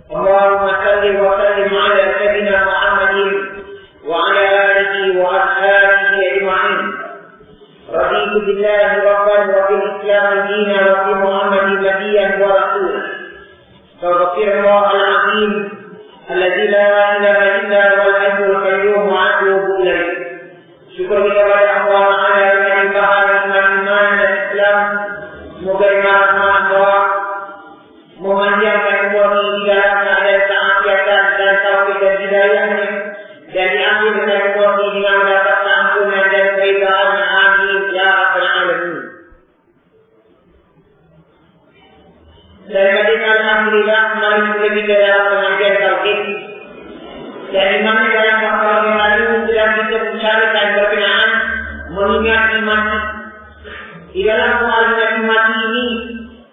اللهم صل وسلم على سيدنا محمد وعلى آله وأصحابه أجمعين. رضيت بالله ربا وبالإسلام دينا وبمحمد نبيا ورسولا. فاغفر الله العظيم الذي لا إله إلا هو الحي القيوم وأتوب إليه. Syukur kita kepada Allah Taala yang melimpahkan iman dan Islam. Semoga Allah memanjangkan umur ini di dalam keadaan keafiatan dan taufik dan hidayahnya, dan diambil dengan umur ini dengan mendapat ampunan dan keridhaan. Amin ya rabbal alamin. Daripada alhamdulillah kembali lagi dalam pengajian tauhid. Dan imam dalam waktu yang lalu sedang kita bicarakan berkenaan mengingat mati. Di dalam mengingat mati ini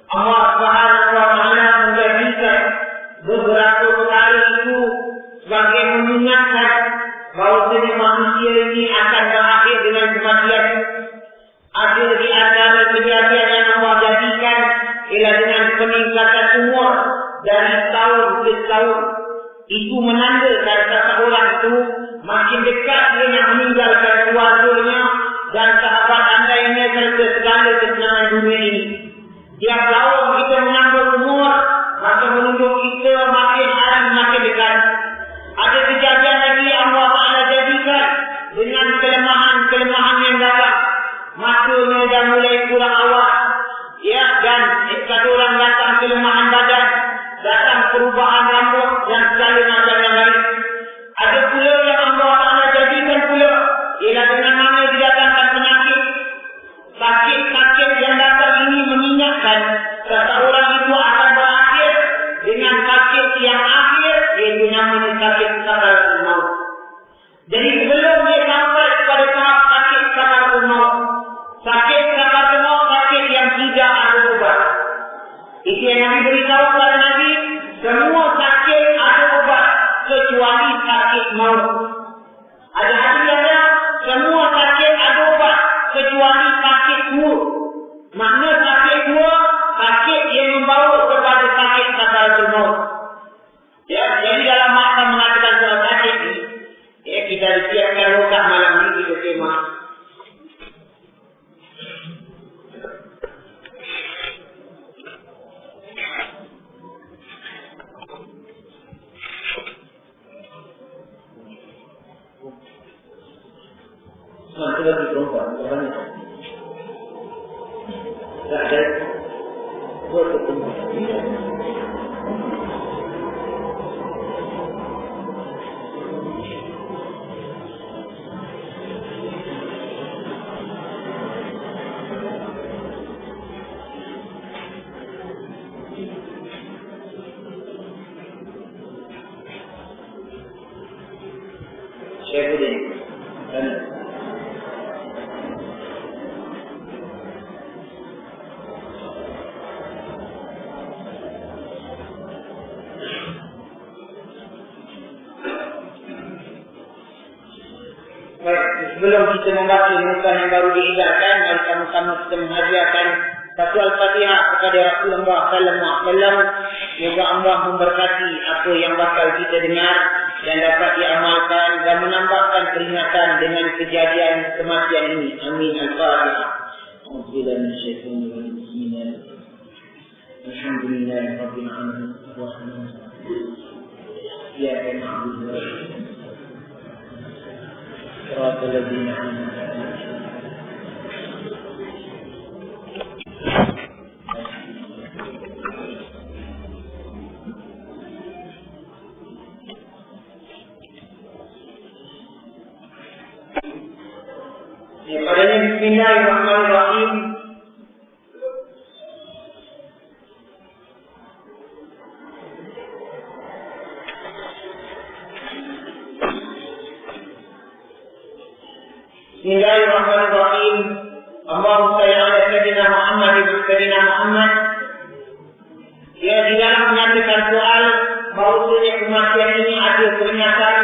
Allah Subhanahu wa Ta'ala menjadikan beberapa kali itu sebagai mengingatkan bahawa manusia ini akan berakhir dengan kematian. Ada di antara kejadian yang Allah jadikan ialah dengan peningkatan umur dari tahun ke tahun. Itu menandakan seseorang itu makin dekat dengan meninggalkan keluarganya dan sahabat andainya serta segala kesenangan dunia ini. Tiap tahun kita menambah umur, maka menunjuk kita makin hari makin dekat. Ada kejadian lagi Allah Ta'ala jadikan dengan kelemahan yang dalam. Matanya dah mulai kurang awal. Ya, dan kata orang datang kelemahan badan, datang perubahan rambut dan segala macam yang lain. Ada pula yang Allah Ta'ala jadikan pula ialah dengan mana didatangkan penyakit. Sakit-sakit yang datang ini mengingatkan seseorang itu akan berakhir dengan sakit yang akhir, iaitu namanya sakit sakaratul maut. Jadi sebelum dia sampai kepada tahap sakit sakaratul maut, sakit sakaratul maut sakit yang tidak ada ubat. Itu yang Nabi beritahu kepada Nabi, semua sakit ada ubat kecuali sakit maut. Ada hadis yang ada, semua sakit ada ubat kecuali sakit tua. Makna sakit tua, sakit yang membawa kepada sakit sakaratul maut. Ya, jadi dalam makna mengatakan soal sakit ini, ya, kita disiapkan rokat malam ini kita tema. Nanti lagi perempuan, banyak. Tak ada. Buat ketemu. Saya boleh. Sebelum kita membaca muka yang baru diidarkan, mari sama-sama kita menghadiahkan satu Al-Fatihah kepada Rasulullah sallallahu alaihi wasallam. Semoga Allah memberkati apa yang bakal kita dengar dan dapat diamalkan dan menambahkan peringatan dengan kejadian kematian ini. Amin. Al-Fatihah. Alhamdulillahirabbil alamin. Iyyaka na'budu wa iyyaka صراط الذين أنعمت عليهم. Bismillahirrahmanirrahim. Bismillahirrahmanirrahim. Allahumma salli ala sayyidina Muhammad wa sayyidina Muhammad. Ya, di dalam menyatakan soal bahawasanya kematian ini ada peringatan.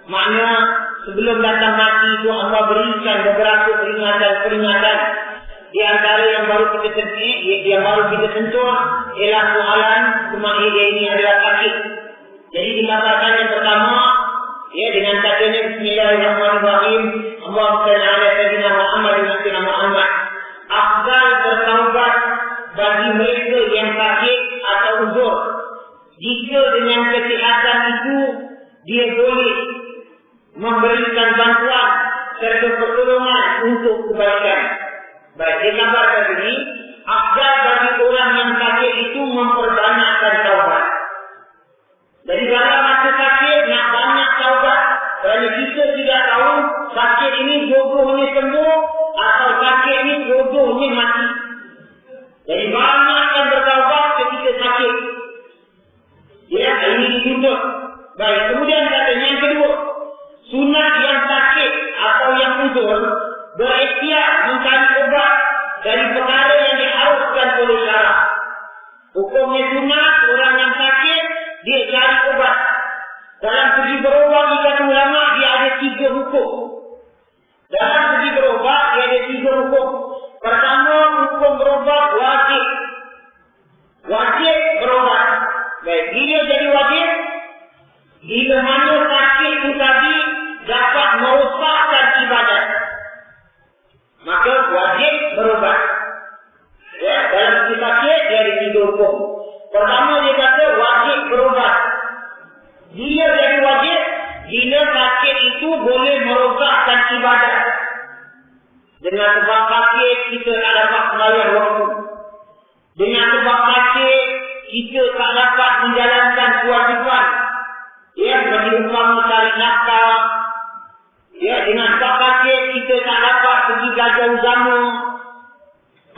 Makna sebelum datang mati itu Allah berikan beberapa peringatan. Di antara yang baru kita sentuh ialah soalan kematian ini adalah sakit. Jadi dikatakan yang pertama, ya dengan katanya Bismillahirrahmanirrahim, Allahumma shalli ala sayyidina Muhammad wa ala Muhammad. Afdal bertaubat bagi mereka yang sakit atau uzur. Jika dengan kesihatan itu dia boleh memberikan bantuan serta pertolongan untuk kebaikan. Baik, dia katakan tadi, afdal bagi orang yang sakit itu memperbanyakkan taubat. Jadi dalam masa sakit nak banyak taubat. Kerana kita tidak tahu sakit ini jodohnya sembuh atau sakit ini jodohnya mati. Jadi banyakkan bertaubat ketika sakit. Ya, ini dituntut. Baik, kemudian katanya yang kedua, sunat yang sakit atau yang uzur berikhtiar mencari obat dari perkara yang diharuskan oleh syarak. Hukumnya sunat orang yang sakit dia cari obat. Dalam segi berobat kata ulama dia ada 3 hukum. Dalam segi berobat dia ada 3 hukum. Pertama, hukum berobat wajib. Wajib berobat. Baik, bila jadi wajib, bila mana sakit itu tadi dapat merosakkan ibadat, maka wajib berobat. Ya, dalam segi sakit dia ada 3 hukum. Pertama dia kata wajib berobat. Dia jadi wajib bila sakit itu boleh merosakkan ibadat. Dengan sebab sakit kita tak dapat sembahyang waktu. Dengan sebab sakit kita tak dapat menjalankan kewajipan. Ya, bagi umpama cari nafkah. Ya, dengan sebab sakit kita tak dapat pergi gajah uzama.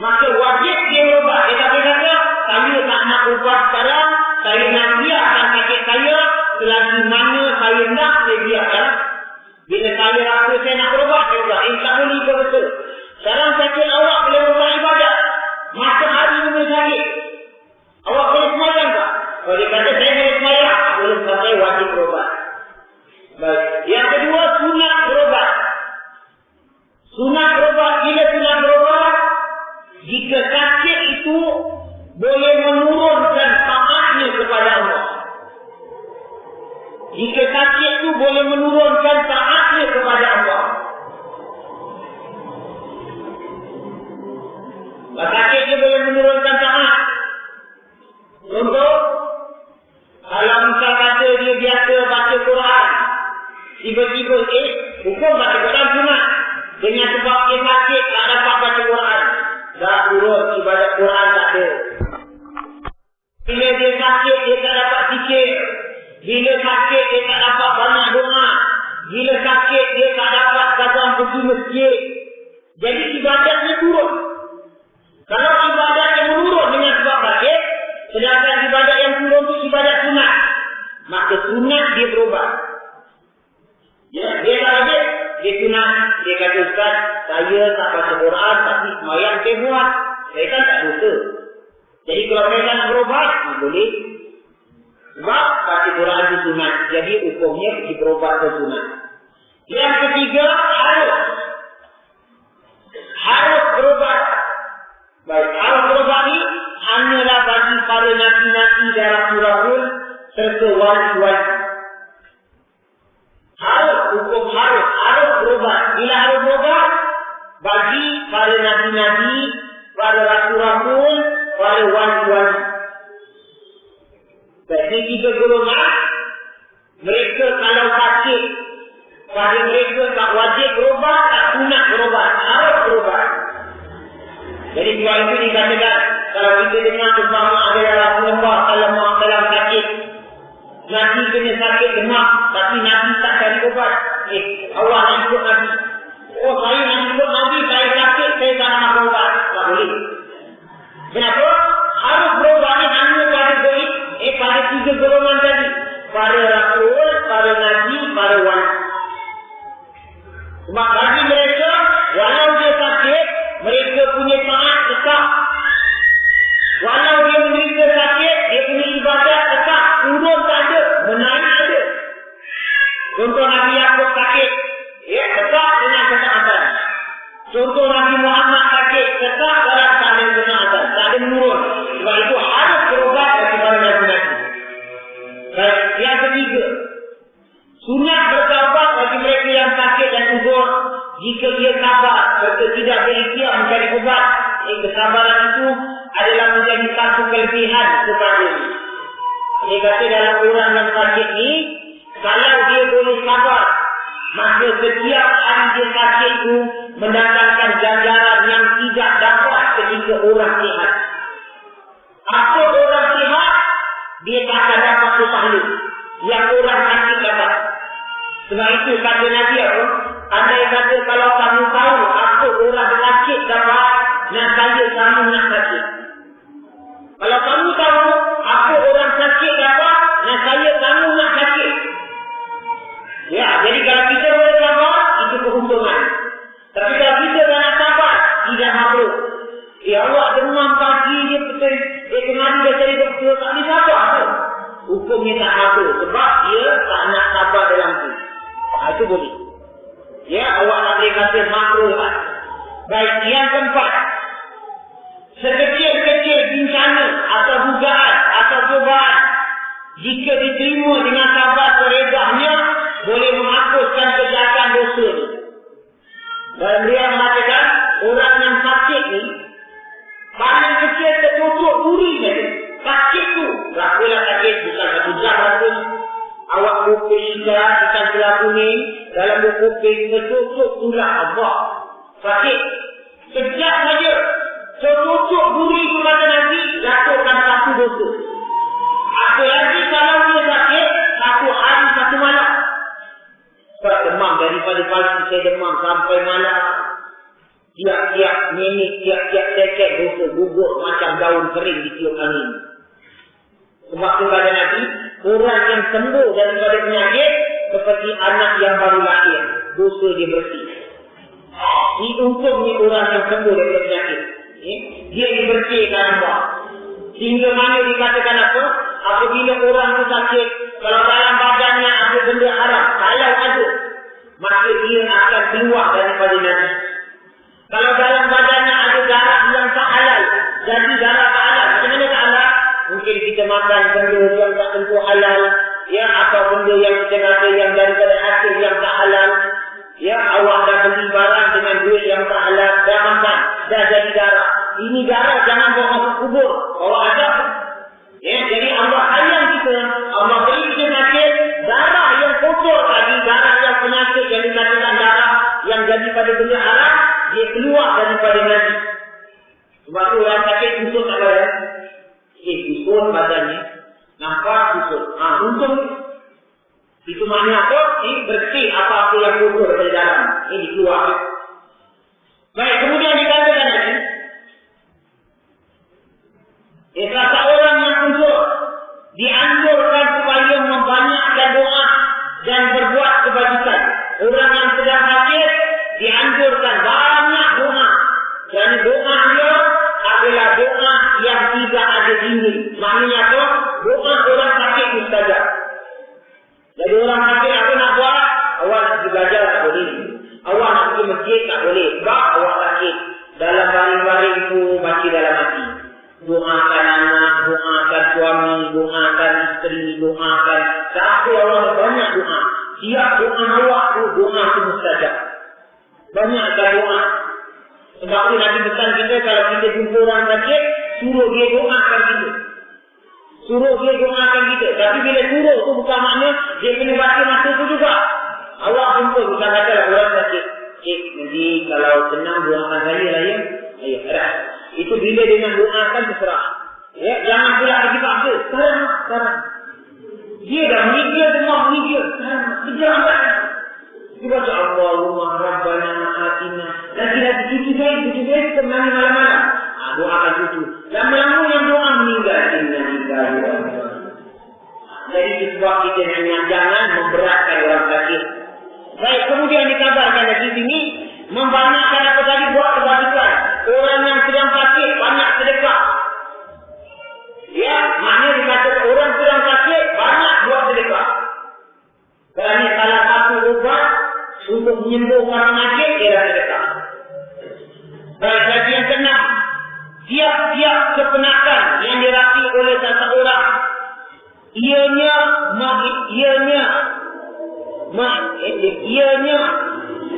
Maka wajib dia berobat. Dia tak boleh kata, saya tak nak ubat sekarang, saya nak biarkan sakit saya, selagi mana saya nak, saya biarkan. Bila saya rasa saya nak berobat, saya berobat. Tak boleh ke betul. Sekarang sakit awak boleh berobat ibadat. Masa hari ini boleh sakit. Awak boleh semayang tak? Kalau dia kata saya boleh semayang, boleh pakai wajib berobat. Baik. Yang kedua, sunat berobat. Sunat berobat, bila sunat berobat, jika sakit itu boleh menurunkan taatnya kepada Allah. Jika sakit itu boleh menurunkan taatnya kepada Allah. Sakit dia boleh menurunkan taat. Contoh, kalau misal kata dia biasa baca Quran, tiba-tiba hukum baca Quran sunat. Dengan sebab dia sakit tak dapat baca Quran, dah turun ibadat Quran tak ada. Bila dia sakit dia tak dapat zikir. Bila sakit dia tak dapat banyak doa. Bila sakit dia tak dapat kadang pergi masjid. Jadi ibadatnya turun. Kalau ibadat yang menurun dengan sebab sakit, sedangkan ibadat yang turun itu ibadat sunat, maka sunat dia berubah. Ya, dia tak ada. Dia sunat. Dia kata, Ustaz, saya tak baca Quran tapi semayang saya buat. Saya kan tak dosa. Jadi kalau saya nak berobat, boleh. Sebab baca Quran itu sunat. Jadi hukumnya pergi berobat ke sunat. Yang ketiga, harus berobat. Baik, harus berobat ni hanyalah bagi para nabi-nabi dan rasul-rasul serta wali-wali. Hukum harus berobat. Bila harus berobat, bagi para nabi-nabi, para rasul-rasul, para wali-wali. Jadi 3 golongan, mereka kalau sakit, pada mereka tak wajib berobat, tak sunat berobat, harus berobat. Jadi sebab itu dikatakan, kalau kita dengar bersama ada Rasulullah SAW sakit, Nabi kena sakit demam, tapi Nabi tak cari ubat. Awak nak ikut Nabi. Oh, saya nak ikut Nabi, saya sakit, saya tak nak berubat. Tak boleh. Kenapa? Harus berubat ni hanya pada pada 3 golongan tadi. Para Rasul, para Nabi, para wali. Sebab bagi mereka, walau dia sakit, mereka punya taat tetap. Walau dia menderita sakit, dia punya ibadat tetap. Turun tak ada, menaik ada. Contoh Nabi Yaakob sakit, ya, tetap dengan kesehatan. Contoh Nabi Muhammad sakit, tetap dalam keadaan kesehatan. Tak ada menurun. Sebab itu harus berobat daripada Nabi-Nabi. Yang berpihak kepadanya. Dia kata dalam orang yang sakit ni, kalau dia boleh sabar, maka setiap hari dia sakit tu mendatangkan ganjaran yang tidak dapat ketika orang sihat. Apa orang sihat, dia tak akan dapat pahala yang orang sakit dapat. Sebab itu kata Nabi apa? Andai kata kalau kamu tahu apa orang sakit dapat, saya kamu nak sakit. Kalau kamu tahu apa orang sakit dapat, saya kamu nak sakit. Ya, jadi kalau kita boleh sabar, itu keuntungan. Tapi kalau kita tak nak sabar, tidak mahu. Ya Allah, demam kaki dia betul. Kemarin dia cari doktor, tak boleh sabar. Hukumnya tak mahu. Sebab dia tak nak sabar dalam itu. Itu boleh. Ya, awak tak boleh kata makro lah. Baik, yang keempat. Sekecil-kecil bencana atau dugaan atau cobaan, jika diterima dengan sabar seredahnya, boleh menghapuskan kejahatan dosa ni. Dan dia mengatakan, orang yang sakit ni, paling kecil tertutup duri saja. Sakit tu, berapalah sakit, bukan satu jam habis. Awak kuping ikan, ikan selah kuning, dalam kuping tertutup tulang abang. Sakit. Sekejap saja. Tertutup duri itu kata Nabi, lakukan satu dosa. Apa lagi kalau dia sakit, satu hari, satu malam. Sebab demam daripada pagi saya demam sampai malam. Tiap-tiap minit, tiap-tiap second dosa gugur macam daun kering ditiup angin. Sebab itu kata Nabi, orang yang sembuh daripada penyakit seperti anak yang baru lahir. Dosa dia bersih. Ini untungnya orang yang sembuh daripada penyakit. Dia dibersihkan Allah. Sehingga mana dikatakan apa? Apabila orang itu sakit, kalau dalam badannya ada benda haram, kalau ada, maka dia akan keluar daripada Nabi. Kalau dalam badannya ada darah yang tak halal, jadi darah tak halal. Macam mana tak halal? Mungkin kita makan benda yang tak tentu halal, ya, atau benda yang kita rasa yang daripada hasil yang tak halal. Ya, awak dah beli barang dengan duit yang tak halal, dah makan, dah jadi darah. Ini darah jangan bawa masuk kubur, bawa azab. Ya, jadi Allah sayang kita, Allah beri kita sakit, darah yang kotor tadi, darah yang penyakit yang dikatakan darah yang jadi pada benda haram, dia keluar daripada Nabi. Sebab tu orang sakit kusut tak ada. Kusut badannya, nampak kusut. Untung itu maknanya apa? Bersih apa-apa yang kotor dari dalam. Ini keluar. Baik, kemudian dikatakan lagi. Salah orang yang kusut dianjurkan supaya membanyakkan doa dan berbuat kebajikan. Orang yang sedang sakit dianjurkan banyak doa. Dan doa dia adalah doa yang tidak ada dinding. Maknanya apa? Doa orang sakit mustajab. Jadi orang sakit apa nak buat? Awak nak pergi belajar tak boleh. Awak nak pergi masjid tak boleh. Sebab awak sakit. Dalam baring-baring itu baca dalam hati. Doakan anak, doakan suami, doakan isteri, doakan. Siapa orang banyak doa. Tiap doa awak tu, doa tu mustajab. Banyakkan doa. Sebab tu Nabi pesan kita, kalau kita jumpa orang sakit, suruh dia doakan kita. Suruh dia doakan kita. Tapi bila suruh tu bukan makna dia kena baca masa tu juga. Awak jumpa bukan kata orang sakit. Nanti kalau senang doakan saya lah ya. Ayo, harap. Itu bila dengan doakan terserah. Ya, jangan pula lagi paksa. Sekarang. Dia dah meninggal, demam meninggal. Sekarang. Dia baca Allahumma Rabbana atina. Lagi-lagi cucu baik kita menangis malam-malam. Doakan cucu. Lama-lama yang doa meninggal. Jadi sebab kita jangan memberatkan orang sakit. Baik, kemudian dikabarkan lagi sini, membanyakkan apa tadi buat kebajikan. Orang yang sedang sakit banyak sedekah. Ya, maknanya dikatakan orang sedang sakit banyak buat sedekah. Kerana salah satu ubat untuk menyembuhkan penyakit ialah sedekah. Baik, lagi yang keenam, tiap-tiap kepenakan yang dirasai oleh seseorang, ianya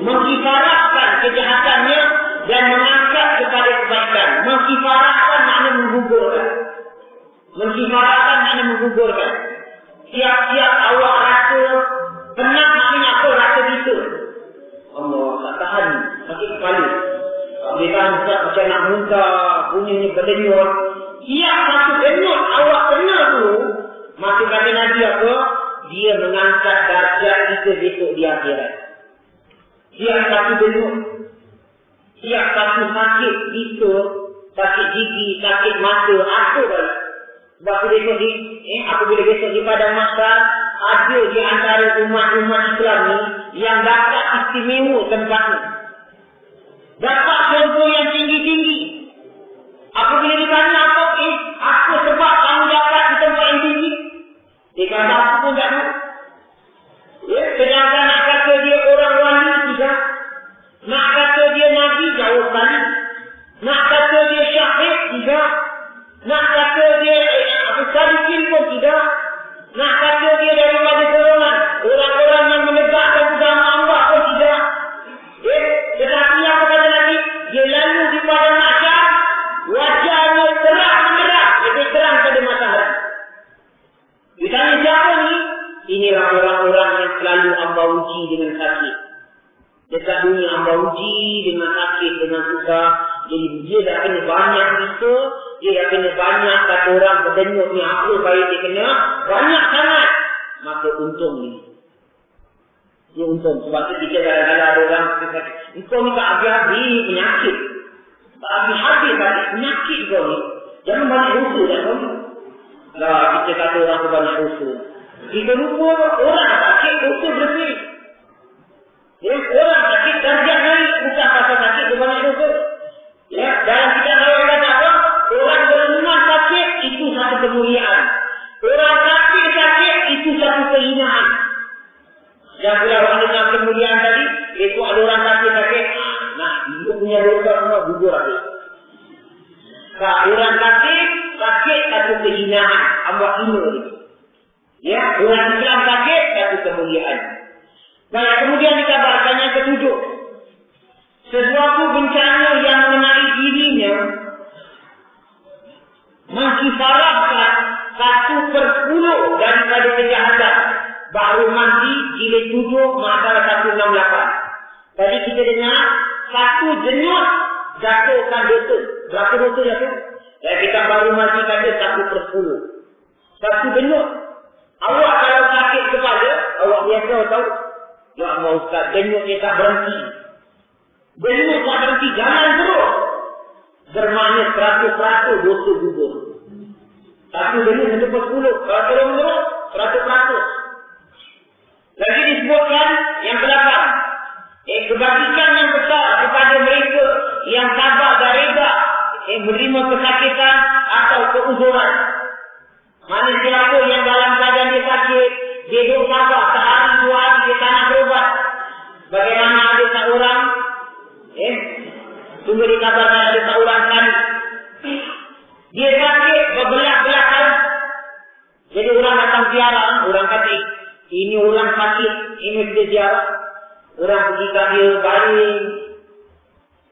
mengkifarahkan kejahatannya dan mengangkat kepada kebaikan. Mengkifarahkan makna menggugurkan. Menghibarakan maknanya menggugurkan. Siap-siap awak rasa penat, maknanya apa rasa gitu. Allah tak tahan, sakit kepala. Dia tahan macam nak muntah, bunyinya berdenyut. Siap satu denyut awak kena tu. Maka kata Nabi apa? Dia mengangkat darjat kita besok di akhirat. Siap satu denyut. Siap satu sakit kita, sakit gigi, sakit mata, apa dah. Sebab besok apabila besok di padang mahsyar, ada di antara umat-umat Islam ni yang dapat istimewa tempat ni. Dapat syurga yang tinggi-tinggi. Apabila ditanya apa sebab kamu dapat di tempat yang tinggi? Dia kata aku pun tak tahu. Sedangkan nak kata dia orang wali, tidak. Nak kata dia Nabi, jauh sekali. Nak kata dia syahid, tidak. Nak kata dia salikin pun tidak. Nak kata dia daripada golongan orang-orang yang menegakkan agama Allah pun tidak. Tetapi apa kata Nabi? Dia lalu di padang mahsyar, wajahnya terang menerang, lebih terang pada matahari. Ditanya siapa ni? Inilah orang-orang yang selalu Allah uji dengan sakit. Dekat dunia Allah uji dengan sakit, dengan susah. Jadi dia dah kena banyak kita, dia dah kena banyak kata orang berdenyut ni apa baik dia kena banyak sangat. Maka untung ni. Dia untung. Sebab tu kita kadang-kadang ada orang kata, engkau ni tak habis-habis penyakit. Tak habis-habis balik penyakit kau ni. Jangan banyak dosa dah kau ni. Lah kita kata orang tu banyak dosa. Kita lupa orang sakit dosa bersih. Orang sakit darjat naik bukan pasal sakit dia banyak dosa. Dalam kitab Allah kata apa? Orang beriman sakit itu satu kemuliaan. Orang sakit itu satu kehinaan. Yang pula orang dengan kemuliaan tadi, itu ada orang sakit. Nah, dia punya dosa semua gugur habis. Orang sakit satu kehinaan. Allah hina dia. Orang Islam sakit satu kemuliaan. Dan kemudian dikabarkan yang ketujuh. Sesuatu bencana yang mengenai dirinya mengkifarahkan 1/10 daripada kejahatan. Baru mati jilid 7 masalah 168. Tadi kita dengar satu jenyut jatuhkan dosa. Berapa dosa jatuh? Kita baru mati kata 1/10. Satu jenyut. Awak kalau sakit kepala, awak biasa tahu. Ya Allah Ustaz, jenyut dia tak berhenti. Jenyut tak berhenti, jalan terus. Bermakna 100% dosa gugur. Satu jenyut 1/10. Kalau terus 100%. Lagi disebutkan yang ke-8. Kebajikan yang besar kepada mereka yang sabar dan reda menerima kesakitan atau keuzuran. Mana siapa yang dalam keadaan dia sakit, dia duduk sabar sehari 2 hari dia tak nak berubat. Bagaimana ada seorang tunggu dikabarkan ada seorang kan dia sakit berbelah-belah tahun. Jadi orang datang ziarah, orang kata ini orang sakit, ini dia ziarah. Orang pergi kat dia baring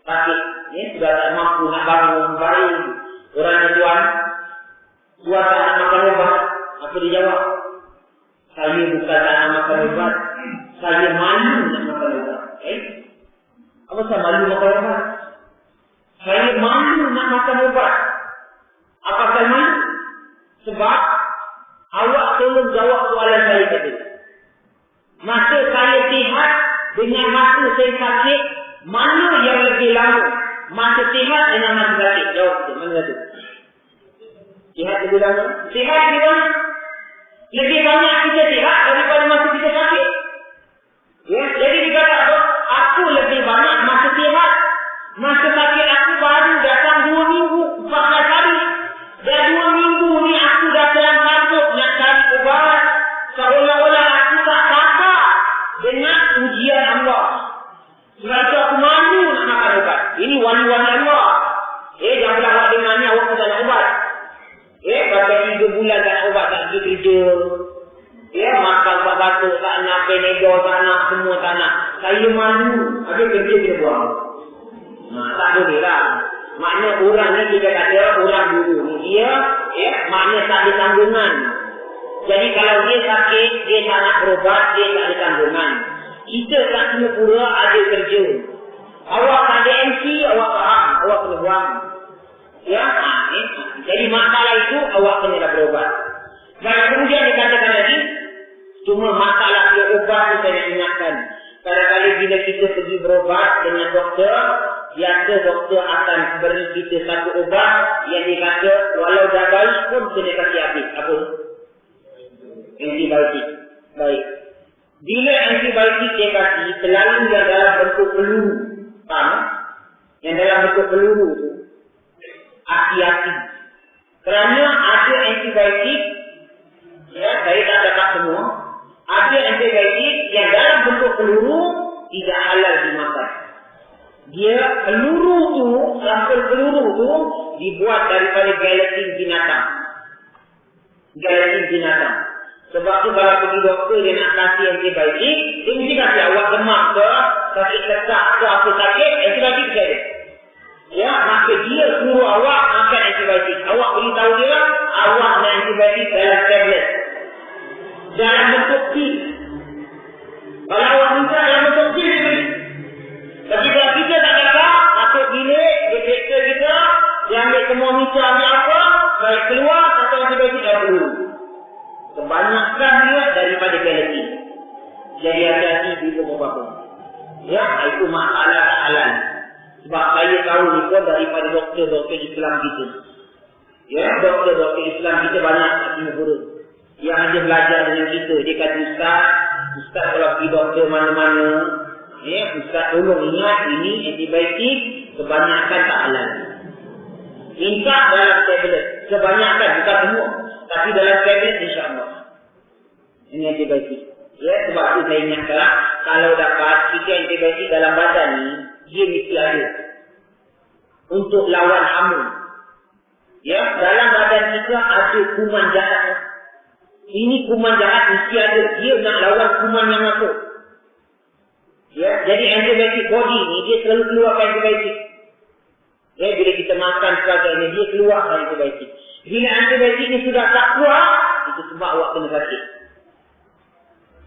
sakit, sudah tak mampu nak bangun baring. Orangnya tuan tak nak makan ubat. Apa dia jawab? Saya bukan tak nak makan ubat, saya malu nak makan ubat. Apa saya malu makan ubat? Saya malu nak makan ubat. Apa saya malu? Sebab awak tolong jawab soalan saya tadi. Masa saya sihat dengan masa saya sakit, mana yang lebih lama? Masa sihat dengan masa sakit? Jawab tu, mana tu? Sihat lebih lama? Sihat lebih lama? Lebih banyak kita sihat daripada masa kita sakit. Jadi dikata apa? Aku lebih banyak masa sihat. Masa sakit aku baru datang 2 minggu, 14 hari. Dan 2 minggu ni aku dah terang-terang nak cari ubat. Seolah-olah aku tak sabar dengan ujian Allah. Sebab itu aku malu nak makan ubat. Ini wali-wali Allah. Janganlah awak dengar ni awak tak nak ubat. Pakai 3 bulan tak nak ubat, tak pergi kerja. Makan batuk, tak nak Panadol, tak nak semua tak nak. Saya malu. Ada kerja dia buang. Tak boleh lah. Makna orang ni kita kata orang dulu ni. Dia makna tak ada tanggungan. Jadi kalau dia sakit, dia tak nak berobat, dia tak ada tanggungan. Kita kat Singapura ada kerja. Awak tak ada MC, awak faham. Awak kena buang. Ya, jadi masalah itu awak kena berobat. Dan kemudian dikatakan lagi, cuma masalah dia ubat itu saya nak ingatkan. Kadang-kadang bila kita pergi berobat dengan doktor, biasa doktor akan beri kita satu ubat yang dia kata walau dah baik pun kena kasih habis. Apa? Antibiotik. Baik. Bila antibiotik dia kasih, selalu yang dalam bentuk peluru. Faham? Yang dalam bentuk peluru itu, hati-hati. Kerana ada antibiotik, saya tak dapat semua. Ada antibiotik yang dalam bentuk peluru tidak halal dimakan. Dia peluru tu, sampel peluru tu dibuat daripada gelatin binatang. Gelatin binatang. Sebab tu kalau pergi doktor dia nak kasih antibiotik, dia mesti kasih awak demam ke, sakit letak ke apa sakit, antibiotik saya. Ya, maka dia suruh awak makan antibiotik. Awak beritahu dia, awak nak antibiotik dalam tablet. Dalam bentuk pil. Kalau awak minta dalam bentuk pil dia beri. Tapi kalau kita tak dapat, masuk bilik, dia periksa kita, dia ambil termometer, ambil apa, baik keluar, atau antibiotik dah perlu. Kebanyakan dia daripada gelatin. Jadi hati-hati bila apa-apa. Ya, itu masalah tak halal. Sebab saya tahu ni pun daripada doktor-doktor Islam kita. Ya, doktor-doktor Islam kita banyak kat Singapura. Yang ada belajar dengan kita. Dia kata, Ustaz kalau pergi doktor mana-mana, Ustaz tolong ingat ini antibiotik kebanyakan tak halal. Minta dalam tablet. Kebanyakan, bukan semua. Tapi dalam tablet insya-Allah. Ini antibiotik. Ya, sebab itu saya ingatkan, kalau dapat kita antibiotik dalam badan ni, dia mesti ada. Untuk lawan hama. Ya, dalam badan kita ada kuman jahat. Ini kuman jahat mesti ada. Dia nak lawan kuman yang masuk. Ya, jadi antibiotik body ni dia selalu keluarkan antibiotik. Ya, bila kita makan sebagainya dia keluarkan antibiotik. Bila antibiotik ni sudah tak keluar, itu sebab awak kena sakit.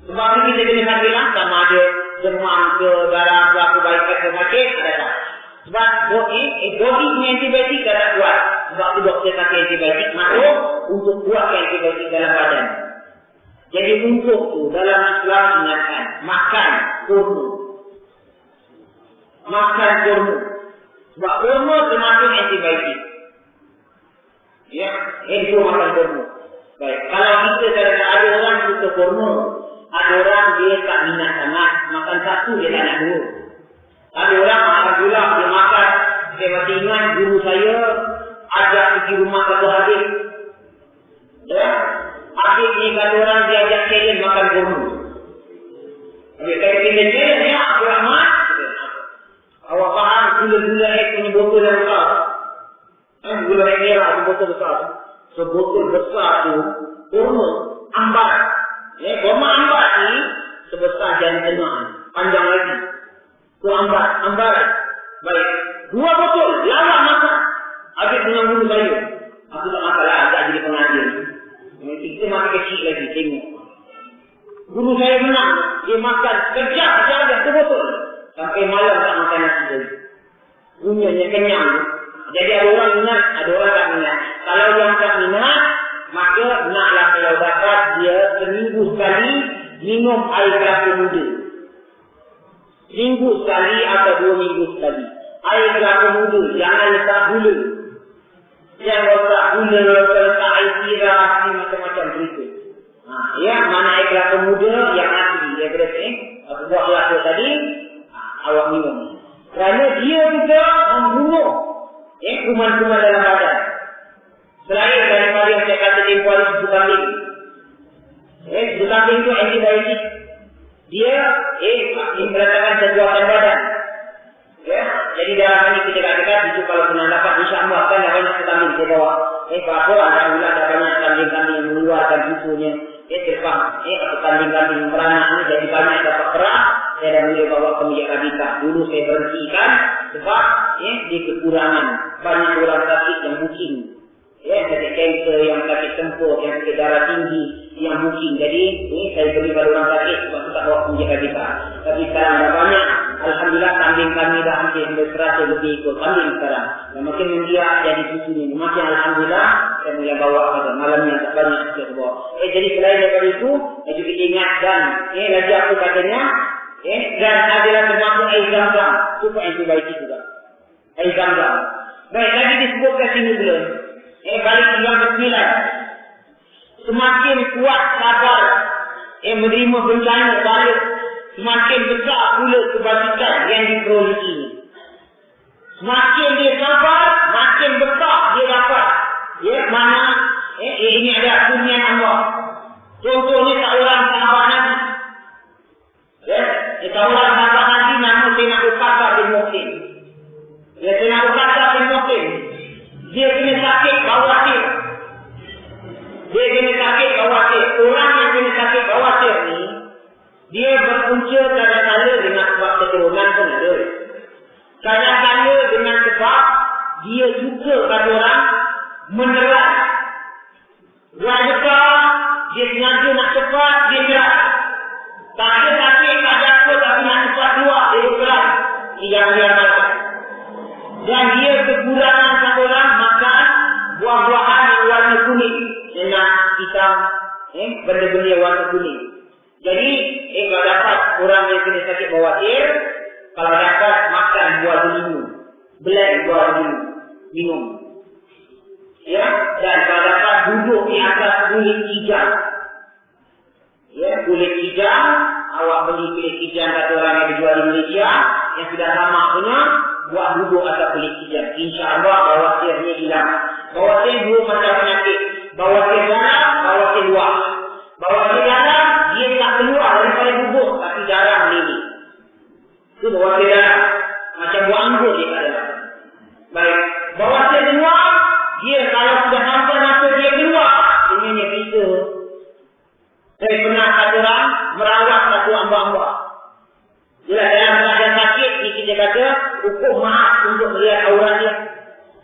Sebab ni kita kena sakit lah, sama ada demam ke, darah ke, apa baik ke sakit, ada tak. Sebab body ni antibiotik dah tak kuat. Sebab tu doktor kasih antibiotik masuk untuk kuatkan antibiotik dalam badan. Jadi untuk tu dalam Islam ingatkan, makan kurma. Makan kurma. Sebab kurma termasuk antibiotik. Ya, itu makan kurma. Baik, kalau kita ada orang suka kurma, ada orang dia tak minat sangat, makan satu dia tak nak dua. Ada orang alhamdulillah dia makan. Saya masih ingat guru saya ajak pergi rumah satu adik. Ya, adik ni kata orang dia ajak saya makan kurma. Habis saya pilih dia, ya Abdul Rahman. Awak faham gula-gula punya botol yang besar? Gula merah tu botol besar. So botol besar tu kurma ambar. Ya, kurma ambar ni sebesar jantan, panjang lagi. Tu ambar. Baik. 2 botol lawan makan. Habis dengan guru saya. Aku tak masalah agak jadi pengajar. Kita masih kecil lagi tengok. Guru saya menang. Dia makan kejap saja 2 botol. Sampai malam tak makan nasi lagi. Punyanya kenyang. Jadi ada orang minat, ada orang tak minat. Kalau yang tak minat, maka naklah kalau dapat dia seminggu sekali minum air kelapa muda. Minggu sekali atau 2 minggu sekali. Air kelapa muda, jangan letak gula. Jangan letak gula, letak air sirah, macam-macam berita. Ya, mana air kelapa muda yang asli. Dia berita aku buat kelapa tadi, awak minum. Kerana dia juga membunuh kuman-kuman dalam badan. Selain daripada yang saya kata tempoh hari susu kambing. Susu kambing itu antibiotik. Dia merasakan kebuatan badan. Ya, jadi dalam hal ini kita katakan itu kalau pernah dapat insya-Allah akan ada banyak kambing kita bawa. Berapa alhamdulillah ada banyak kambing-kambing yang mengeluarkan susunya. Terbang. Atau kambing-kambing beranak ini jadi banyak dapat perah. saya dah boleh bawa ke Masjid Rabita. Dulu saya berhentikan sebab dia kekurangan. Banyak orang sakit yang booking. Sakit kanser, yang sakit tempur, yang sakit darah tinggi, yang booking. Jadi saya beri pada orang sakit sebab tu tak bawa ke Masjid Rabita. Tapi sekarang dah banyak. Alhamdulillah kambing kami dah hampir 100 lebih ikut kambing sekarang. Dan makin mendia jadi susu ni. Makin Alhamdulillah saya boleh bawa pada malam yang tak banyak saya bawa. Jadi selain daripada itu, juga kita ingat dan lagi aku katanya, dan adalah termasuk air Zam-Zam. Supaya yang terbaik juga. Air Zam-Zam. Baik, lagi disebutkan sini pula. Balik yang ke-9. Semakin kuat sabar menerima bencana balik, semakin besar pula kebajikan yang diperoleh ini. Semakin dia sabar, makin besar dia dapat. Mana ini ada kurnian Allah. Contohnya seorang sahabat Nabi. Seorang sahabat Nabi nama Sayyidina Uqadah bin Muhsin. Sayyidina Uqadah bin Muhsin. Dia kena sakit bawasir. Orang yang kena sakit bawasir ni, dia berpunca kadang-kadang dengan sebab keturunan pun ada. Kadang-kadang dengan sebab dia suka kata orang menelan. Buat besar, dia sengaja nak cepat, dia gerak. Tak ada sakit, tak ada apa, tapi nak cepat keluar, dia bergerak. Yang dia makan. Dan dia kekurangan kata orang makan buah-buahan yang warna kuning. Dia nak hitam, benda-benda yang warna kuning. Jadi, kalau dapat orang yang kena sakit bawasir, kalau dapat makan buah durimu, blend buah durimu, minum. Dan kalau dapat duduk di atas kulit kijang. Kulit kijang, awak beli kulit kijang kata orang yang dijual di Malaysia, yang sudah lama punya, buat duduk atas kulit kijang. InsyaAllah bawasirnya hilang. Bawasir dua macam penyakit. Bawasir dalam, bawasir luar. Bawasir dalam, dia tak keluar daripada tubuh, tapi darah melili. Itu bawasir dalam. Macam buah anggur dia kat dalam. Baik. Bawasir luar, dia kalau sudah sampai masa dia keluar, sebenarnya kita. Saya pernah kata orang merawat satu hamba-hamba. Jelas dalam keadaan sakit ni kita kata hukum maaf untuk melihat aurat dia.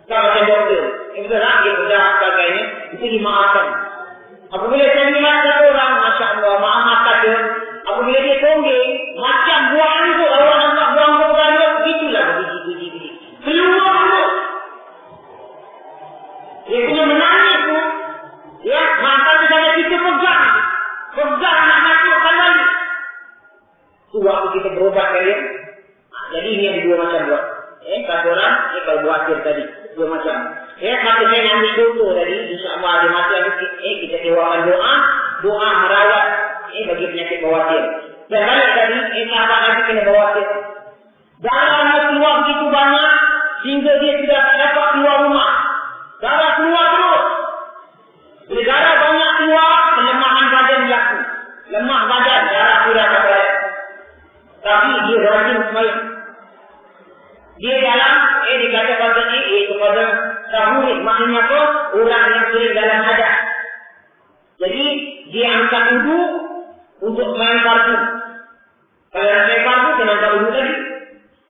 Kalau macam doktor, betul tak? Dia bedah sebagainya, itu dimaafkan. Apabila saya lihat satu orang, Masya Allah, maaf kata, apabila dia tonggeng, macam buang anggur, orang nampak buang anggur berada, begitulah biji-biji. Keluar anggur. Dia punya menangis tu, mata tu sampai kita pegang. Pegang nak masukkan lagi. Itu waktu kita berobat kalian. Jadi ini ada dua macam buat. Kata orang, kalau buatir tadi. Dua macam. Maka saya ambil contoh tadi. InsyaAllah ada masa yang kita sewakan doa. Doa merawat bagi penyakit bawasir. Dan balik tadi, sahabat Nabi kena bawasir. Darahnya keluar begitu banyak. Sehingga dia tidak dapat keluar rumah. Darah keluar terus. Bila darah banyak keluar, kelemahan badan berlaku. Lemah badan, darah sudah tak baik. Tapi dia rajin semayang. Dia dalam, dikatakan kepada tahurid. Maksudnya apa? Orang yang sering dalam hadas. Jadi, dia angkat wudu untuk main fardu. Kalau nak main fardu, kena angkat wudu tadi.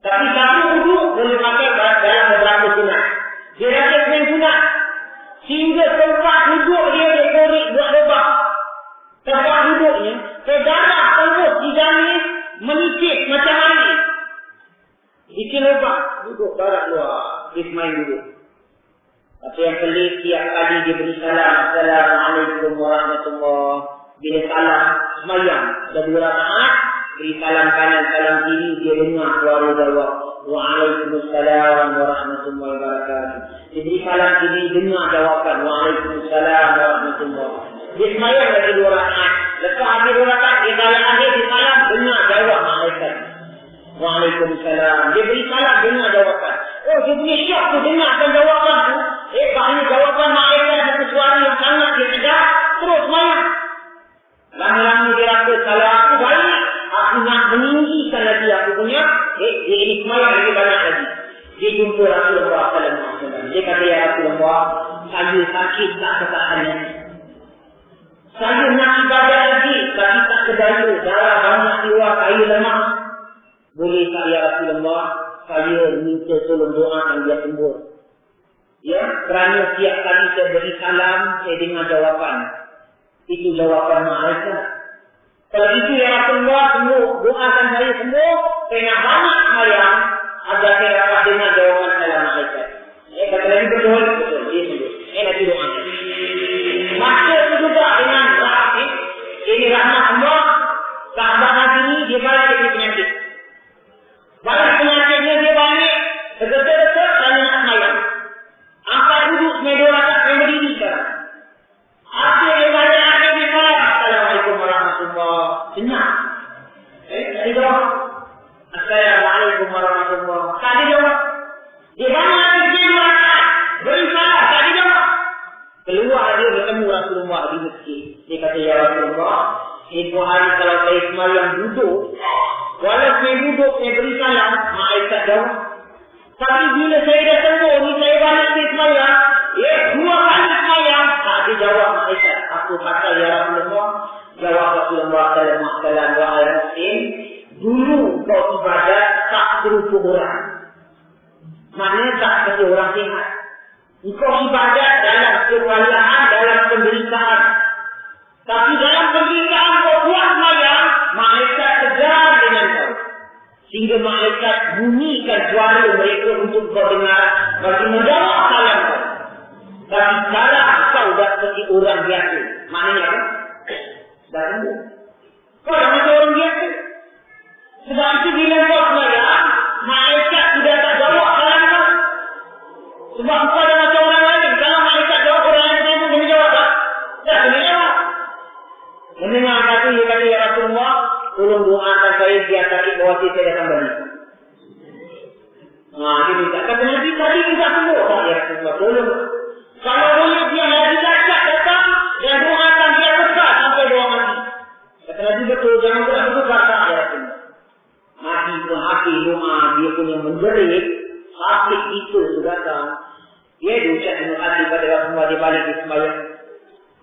Tapi satu wudu boleh pakai dalam beberapa sunat. Dia rajin main sunat. Sehingga tempat duduk dia korek buat lubang. Tempat duduknya, darah terus di dalam menipis macam air. Isi lubang, duduk darah keluar. Dia main duduk. Apa yang pelik, tiap kali dia beri salam. Assalamualaikum warahmatullahi. Bila salam, semayang. Dah 2 rakaat, beri salam kanan, salam kiri, dia dengar suara bawah. Waalaikumsalam warahmatullahi wabarakatuh. Dia beri salam kiri, dengar jawapan. Waalaikumsalam warahmatullahi. Dia semayang lagi 2 rakaat. Lepas habis 2 rakaat, dia salam akhir, dia salam, dengar jawab malaikat. Waalaikumsalam. Dia beri salam, dengar jawapan. Oh, dia punya syok tu, dengarkan jawapan tu. Bahannya jawapan malaikat dengan suara yang sangat dia sedar. Terus semayang. Lama-lama dia rasa, kalau aku baik, aku nak meninggikan lagi aku punya. Dia ini semayang lagi banyak lagi. Dia jumpa Rasulullah SAW. Dia kata, ya Rasulullah, saya sakit tak ketahan. Saya nak ibadah lagi, tapi tak kedaya. Darah banyak keluar, saya lemah. boleh tak ya Rasulullah, saya minta tolong doakan dia sembuh. Ya, kerana setiap kali saya beri salam, saya dengar jawapan. Itu jawapan malaikat. Kalau itu ya Rasulullah, sembuh, doakan saya sembuh, saya nak banyak semayang, agar saya dapat dengar jawapan salam malaikat. Kata lagi betul, dia sembuh. Nanti doakan. Maka itu juga dengan rahmat. Ini rahmat Allah. Sahabat Nabi ini, dia balik dari penyakit. Balik penyakitnya dia balik. Betul-betul, saya nak semayang. Angkat duduk, semedo rasa, saya berdiri sekarang. Apa yang balik, apa yang balik. Assalamualaikum warahmatullahi wabarakatuh. Senang. Tak dijawab. Assalamualaikum warahmatullahi wabarakatuh. Tak dijawab. Dia banyak lagi, dia merasakan. Beri salah, tak dijawab. Keluar dia bertemu Rasulullah di masjid. Dia kata, ya Rasulullah, itu hari kalau saya semayang duduk, walau saya duduk, saya beri salam, malaikat jawab. Tapi bila saya dah sembuh, ni saya balik di semayang, dua kali semayang, tak dijawab malaikat. Aku kata, ya Rasulullah, jawab Rasulullah SAW, wahai Muslim, dulu kau ibadat tak serupa orang. Maknanya tak seperti orang sihat. Engkau ibadat dalam kewalahan, dalam penderitaan. Tapi dalam penderitaan kau buat semayang, malaikat tegar dengan kau. Sehingga malaikat bunyikan suara mereka untuk kau dengar bagi menjawab salam kau. Tapi sekarang kau dah seperti orang biasa. Maknanya apa? Dah sembuh. Kau dah macam orang biasa. Sebab itu bila kau semayang, malaikat sudah tak jawab salam kau. Sebab kau dah macam orang lain. Kalau malaikat jawab orang lain, dia pun kena jawab tak? Tak kena jawab. Mendengar kata, dia kata, ya Rasulullah, tolong doakan saya biar sakit bawah saya datang balik. Dia minta. Kata Nabi, tadi kita sembuh. Tak, ya Rasulullah, tolong. Kalau boleh dia lagi dahsyat datang, dan doakan dia besar sampai doa mati. Kata Nabi, betul, jangan betul kata, ya Rasulullah. Mati pun hati doa, dia pun yang menjerit, sakit itu datang. Dia diucap dengan hati pada Rasulullah, dia balik di sembahyang.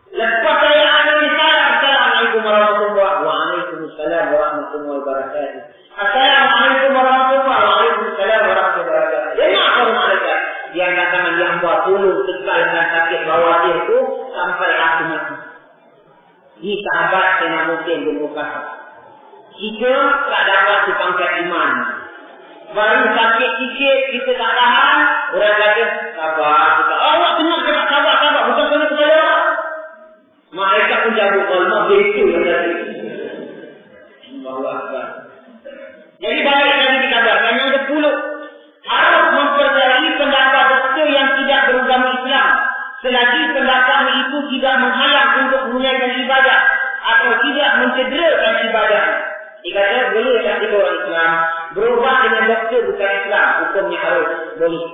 Lepas saya ada di salam, Assalamualaikum warahmatullahi wabarakatuh. Waalaikumsalam warahmatullahi wabarakatuh. Assalamualaikum warahmatullahi wabarakatuh. Waalaikumsalam warahmatullahi wabarakatuh. Dengar kalau malaikat. Dia katakan yang buat tolong tekalkan sakit bawah dia itu sampai aku mati. Ini sahabat saya mungkin bermukasab. Jika tak dapat sepangkat iman, baru sakit sikit, kita tak tahan, orang kata, sabar. Awak tengok cakap sabar, bukan kena kepada orang. Malaikat pun jabut Allah, betul yang tadi. Allah. Jadi balik tadi dikabarkan yang ke-10. Harus mempelajari pendapat doktor yang tidak beragama Islam. Selagi pendapat itu tidak menghalang untuk menunaikan ibadah atau tidak mencederakan ibadah. Dikata boleh tak kita orang Islam berubah dengan doktor bukan Islam, hukumnya harus boleh.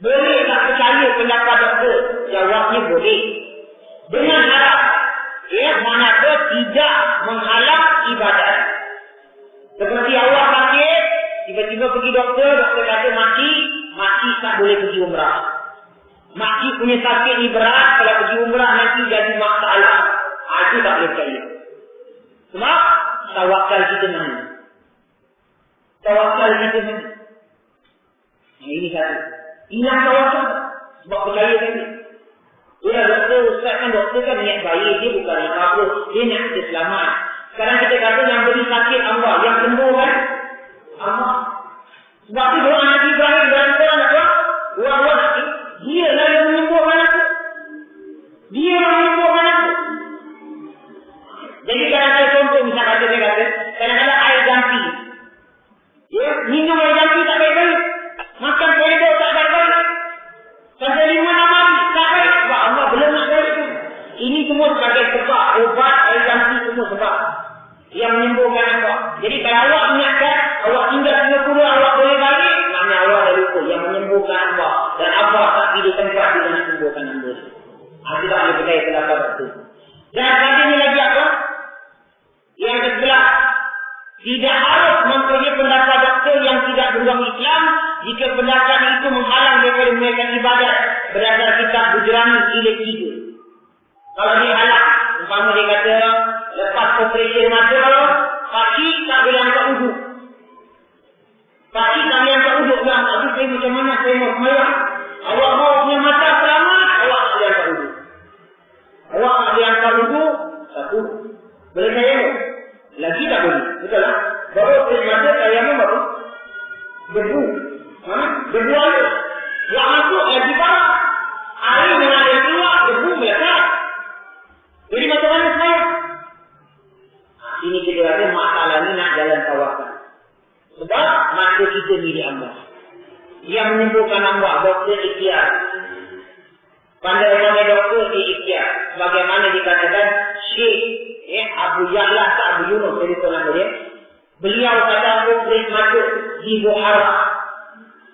Boleh tak percaya pendapat doktor? Jawabnya boleh. Dengan syarat, manakala tidak menghalang ibadah. Seperti Allah sakit, tiba-tiba pergi doktor kata mati tak boleh pergi umrah. Mati punya sakit ni berat, kalau pergi umrah nanti jadi masalah. Itu tak boleh percaya. Sebab tawakal kita mana? Tawakal kita mana? Ini satu. Hilang tawakal. Sebab percaya tadi. Dia doktor, ustaz kan doktor kan niat baik. Dia bukan nak apa. Dia nak kita selamat. Sekarang kita kata yang beri sakit Allah. Yang sembuh kan? Allah. Sebab itu doa Nabi Ibrahim dalam Quran apa? Doa sakit. Dia lah yang menyembuhkan aku. Dia yang menyembuhkan aku. Jadi kalau saya contoh misalnya dia kata, kadang-kadang air ganti. Minum air ganti tak baik-baik. Makan pendek tak baik-baik. Sampai 5 hari tak baik. Sebab Allah belum nak baik itu. Ini semua sebagai sebab. Ubat air ganti semua sebab. Yang menyembuhkan Allah. Jadi kalau awak ingatkan, awak tinggal Singapura, awak boleh balik. Maknanya Allah dah lupa. Yang menyembuhkan Allah. Dan Allah tak pilih tempat dia nak sembuhkan Allah. Itu tak boleh percaya pendapat itu. Dan tadi lagi apa? Yang ke-11, tidak harus mempunyai pendapat doktor yang tidak beragama Islam jika pendapat itu menghalang daripada menunaikan ibadat berdasar kitab Bujrani jilid 3. Kalau dia halang, umpama dia kata lepas operasi mata, kaki tak boleh angkat wuduk. Tapi kalian tak uduk lah. Tapi saya macam mana saya mau semayang? Awak mau punya mata selamat, awak tak boleh angkat uduk. Awak tak boleh angkat uduk, satu. Boleh saya tu? Lagi tak boleh. Betul lah. Baru saya mata saya pun baru debu. Debu air. Yang masuk lagi parah. Air mengalir keluar, debu melekat. Jadi macam mana semayang? Ini kita kata masalah ni nak jalan kawasan. Sebab mata kita milik Allah. Yang menyembuhkan Allah, doktor ikhtiar. Pandai-pandai doktor di ikhtiar. Bagaimana dikatakan Syekh Abu Ya'la atau Abu Yunus, saya lupa nama dia. Beliau kata operasi mata di Bukhara.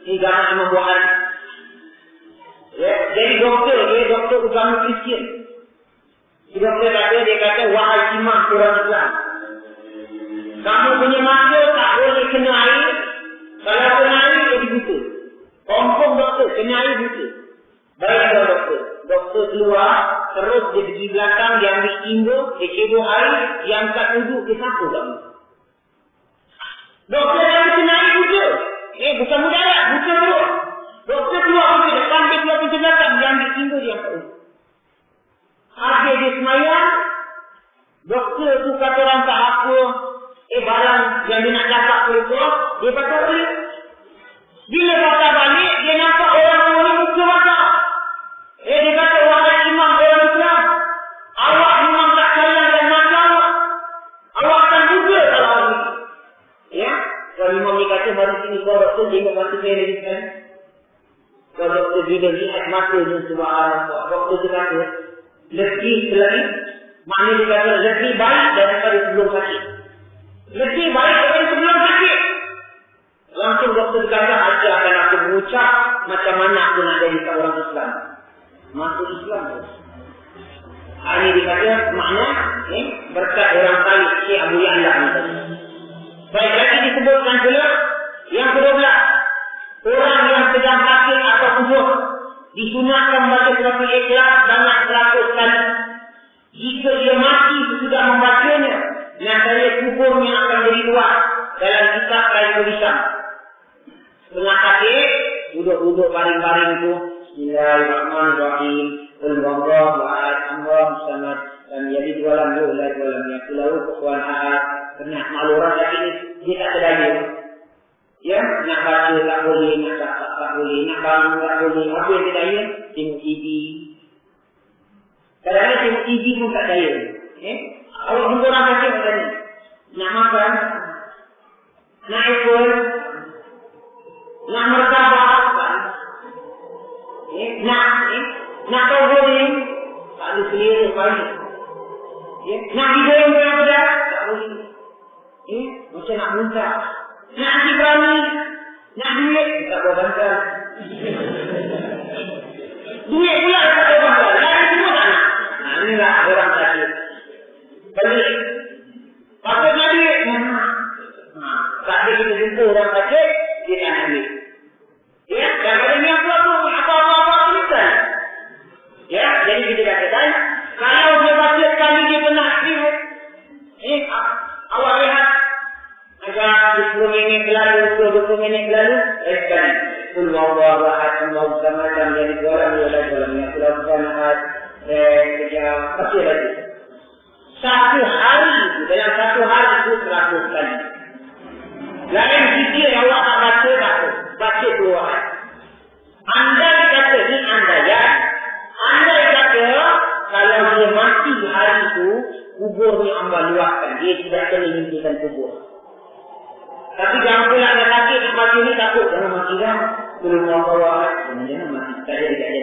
Ini gambar Imam Bukhari. Jadi doktor agama Kristian. Doktor dia kata wahai imam orang Islam. Kamu punya mata tak boleh kena air. Kalau kena air, jadi buta. Confirm doktor, kena air buta. Baiklah doktor. Doktor keluar, terus dia pergi belakang, dia ambil timba, dia cebur air, dia angkat duduk, dia sapu kamu. Doktor yang kena air buta. Bukan mudarat, buta terus. Doktor keluar pergi depan, dia keluar pintu belakang, dia ambil timba, dia angkat duduk. Akhir dia semayang, doktor tu kata orang tak apa, barang yang dia nak dapat keluar, dia patut balik. Bila patah balik, dia nampak orang ni muka mata. Dia kata, wahai imam orang Islam, awak memang tak sayang dan mata awak. Awak akan buka kalau awak ni. Ya? Kalau imam ni kata, mari sini kau doktor, tengok mata saya lagi sekali. Kalau doktor bila lihat mata ni, subhanallah, doktor tu kata, lebih lagi, maknanya dia kata, lebih baik daripada sebelum sakit. Lebih baik daripada sebelum sakit. Langsung doktor kata, ajar akan aku mengucap macam mana aku nak jadi seorang Islam. Masuk Islam. Ini dikata makna berkat orang kaya Syekh Abu Ya'la ni tadi. Baik, lagi disebutkan pula yang ke-12. Orang yang sedang sakit atau kubur disunatkan membaca surah Al-Ikhlas banyak 100 kali. Jika dia mati sudah membacanya, nasaya kuburnya akan jadi luas dalam kitab lain tulisan. Setengah sakit, duduk-duduk baring-baring itu, Bismillahirrahmanirrahim. Qul huwallahu ahad, Allahu samad, lam yalid wa lam yulad wa lam yakul lahu kufuwan ahad. Pernah maklum orang lagi ni, dia tak sedaya. Ya, nak baca tak boleh, nak cakap tak boleh, nak bangun tak boleh. Apa yang dia daya? Tengok TV. Kadang-kadang tengok TV pun tak daya. Awak jumpa orang kata macam ni. Nak makan, nak ikut, nak mertabak, nak tahu boleh, tak ada selera balik. Nak hidung yang pedas, tak boleh. Macam nak muntah. Nak hati berani, nak duit, tak boleh bangkal. Duit pula tak boleh bangkal. Lagi semua tak nak. Inilah orang sakit. Balik. Patutlah duit. Tak ada kita jumpa orang sakit, dia tak nak duit. Ya, dan pada ni apa-apa tulisan. Ya, jadi kita katakan, kalau dia baca sekali dia pernah aktif, awak lihat, agak 10 minit berlalu, 20 minit berlalu, sekali. Qul huwallahu ahad, Allahu samad, lam yalid wa lam yulad wa lam yakul lahu kufuwan ahad. Pasti lagi. Satu hari, dalam satu hari itu 100 kali. Lain fikir awak tak baca, baca keluar. Andai kata ni andaian. Andai kata kalau dia mati hari itu, kuburnya Allah luaskan. Dia tidak kena hentikan kubur. Tapi jangan pula nak sakit mati ni takut. Jangan mati kan. Belum Allah. Jangan mati. Tak jadi.